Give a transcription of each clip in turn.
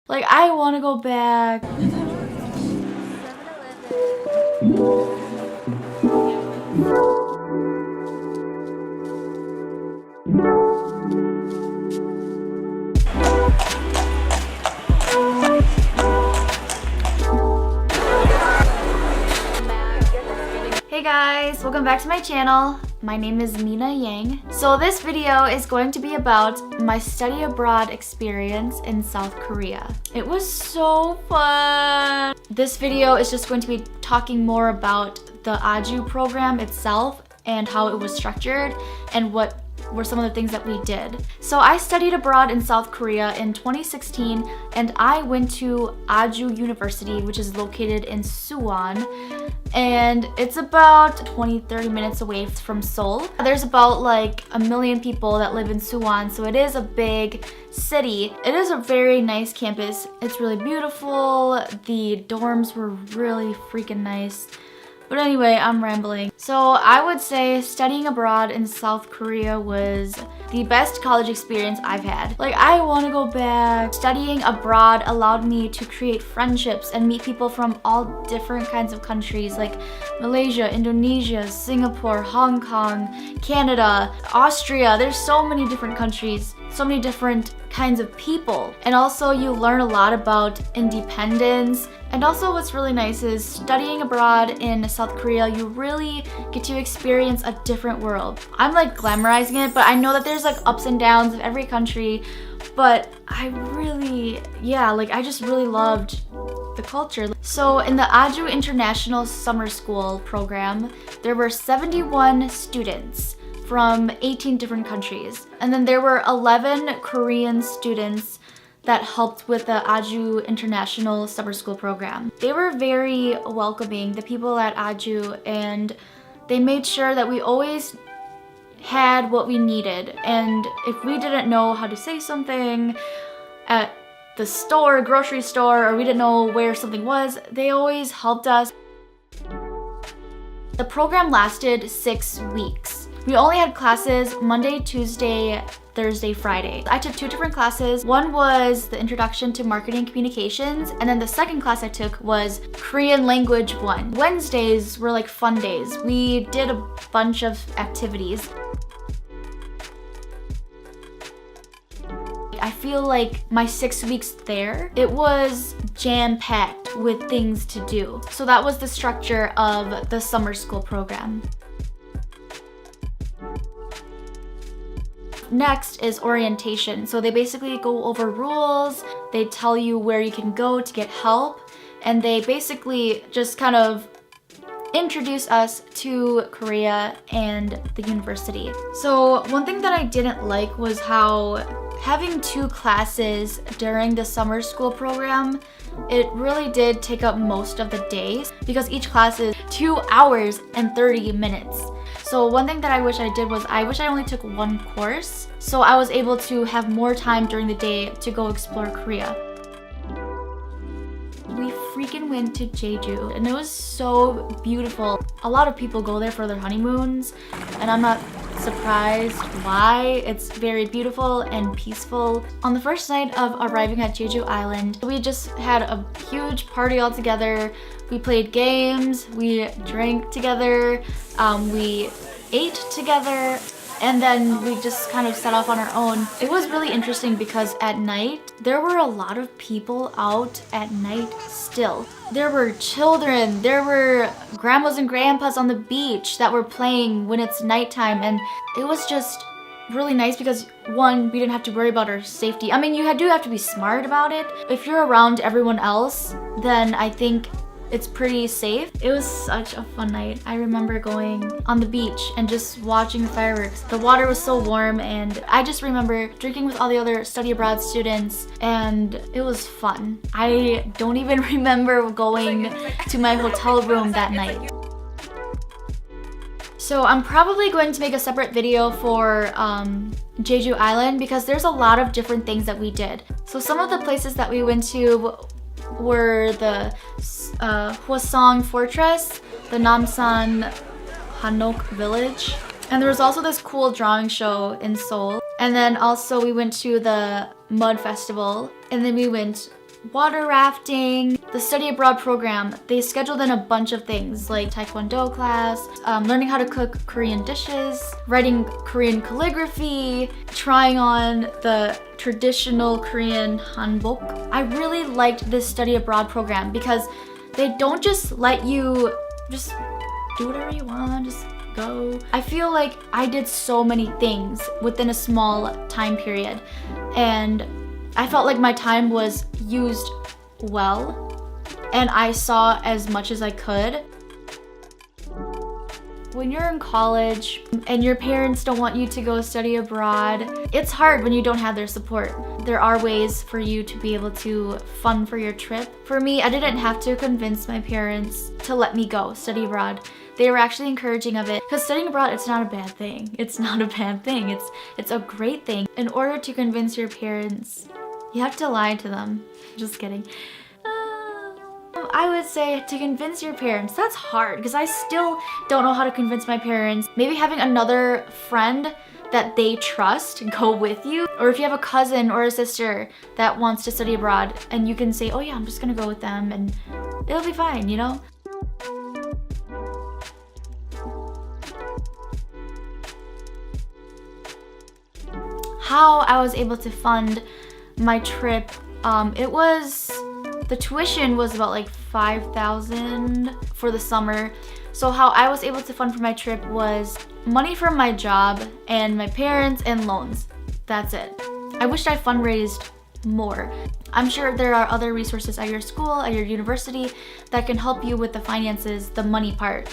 Like, I want to go back. Hey guys, welcome back to my channel. My name is Mina Yang. So this video is going to be about my study abroad experience in South Korea. It was so fun. This video is just going to be talking more about the Ajou program itself and how it was structured and what were some of the things that we did. So I studied abroad in South Korea in 2016 and I went to Ajou University, which is located in Suwon. And it's about 20-30 minutes away from Seoul. There's about like 1 million people that live in Suwon, so it is a big city. It is a very nice campus. It's really beautiful. The dorms were really freaking nice. But anyway, I'm rambling. So I would say studying abroad in South Korea was the best college experience I've had. Like, I want to go back. Studying abroad allowed me to create friendships and meet people from all different kinds of countries like Malaysia, Indonesia, Singapore, Hong Kong, Canada, Austria. There's so many different countries, so many different kinds of people. And also you learn a lot about independence. And also what's really nice is studying abroad in South Korea, you really get to experience a different world. I'm like glamorizing it, but I know that there's like ups and downs of every country, but I just really loved the culture. So in the Ajou International Summer School program, there were 71 students from 18 different countries. And then there were 11 Korean students that helped with the Ajou International Summer School program. They were very welcoming, the people at Ajou, and they made sure that we always had what we needed. And if we didn't know how to say something at the store, grocery store, or we didn't know where something was, they always helped us. The program lasted 6 weeks. We only had classes Monday, Tuesday, Thursday, Friday. I took 2 different classes. One was the Introduction to Marketing Communications, and then the second class I took was Korean Language 1. Wednesdays were like fun days. We did a bunch of activities. I feel like my 6 weeks there, it was jam-packed with things to do. So that was the structure of the summer school program. Next is orientation. So they basically go over rules, they tell you where you can go to get help, and they basically just kind of introduce us to Korea and the university. So one thing that I didn't like was how having 2 classes during the summer school program, it really did take up most of the days because each class is 2 hours and 30 minutes. So one thing that I wish I did was I wish I only took 1 course, so I was able to have more time during the day to go explore Korea. We freaking went to Jeju and it was so beautiful. A lot of people go there for their honeymoons and I'm not surprised why. It's very beautiful and peaceful. On the first night of arriving at Jeju Island, we just had a huge party all together. We played games, we drank together, we ate together, and then we just kind of set off on our own. It was really interesting because at night, there were a lot of people out at night still. There were children, there were grandmas and grandpas on the beach that were playing when it's nighttime, and it was just really nice because one, we didn't have to worry about our safety. I mean, you do have to be smart about it. If you're around everyone else, then I think it's pretty safe. It was such a fun night. I remember going on the beach and just watching the fireworks. The water was so warm and I just remember drinking with all the other study abroad students and it was fun. I don't even remember going to my hotel room that night. So I'm probably going to make a separate video for Jeju Island because there's a lot of different things that we did. So some of the places that we went to were the Hwasong Fortress, the Namsan Hanok Village, and there was also this cool drawing show in Seoul. And then also we went to the Mud Festival, and then we went water rafting. The study abroad program, they scheduled in a bunch of things like taekwondo class, learning how to cook Korean dishes, writing Korean calligraphy, trying on the traditional Korean hanbok. I really liked this study abroad program because they don't just let you just do whatever you want, just go. I feel like I did so many things within a small time period, and I felt like my time was used well, and I saw as much as I could. When you're in college and your parents don't want you to go study abroad, it's hard when you don't have their support. There are ways for you to be able to fund for your trip. For me, I didn't have to convince my parents to let me go study abroad. They were actually encouraging of it, because studying abroad, it's not a bad thing. It's not a bad thing. It's a great thing. In order to convince your parents, you have to lie to them. Just kidding. I would say to convince your parents, that's hard because I still don't know how to convince my parents. Maybe having another friend that they trust go with you, or if you have a cousin or a sister that wants to study abroad and you can say, oh yeah, I'm just gonna go with them and it'll be fine, you know? How I was able to fund my trip, the tuition was about like $5,000 for the summer. So how I was able to fund for my trip was money from my job and my parents and loans. That's it. I wished I fundraised more. I'm sure there are other resources at your school, at your university, that can help you with the finances, the money part.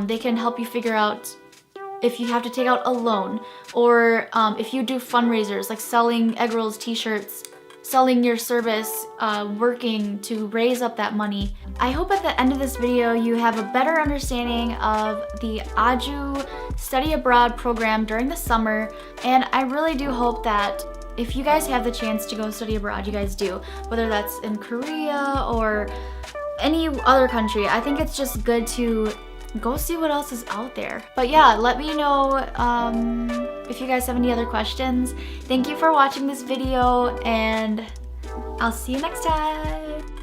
They can help you figure out if you have to take out a loan, or if you do fundraisers like selling egg rolls, t-shirts, selling your service, working to raise up that money. I hope at the end of this video you have a better understanding of the Ajou study abroad program during the summer, and I really do hope that if you guys have the chance to go study abroad, you guys do, whether that's in Korea or any other country. I think it's just good to go see what else is out there. But yeah, let me know if you guys have any other questions. Thank you for watching this video, and I'll see you next time.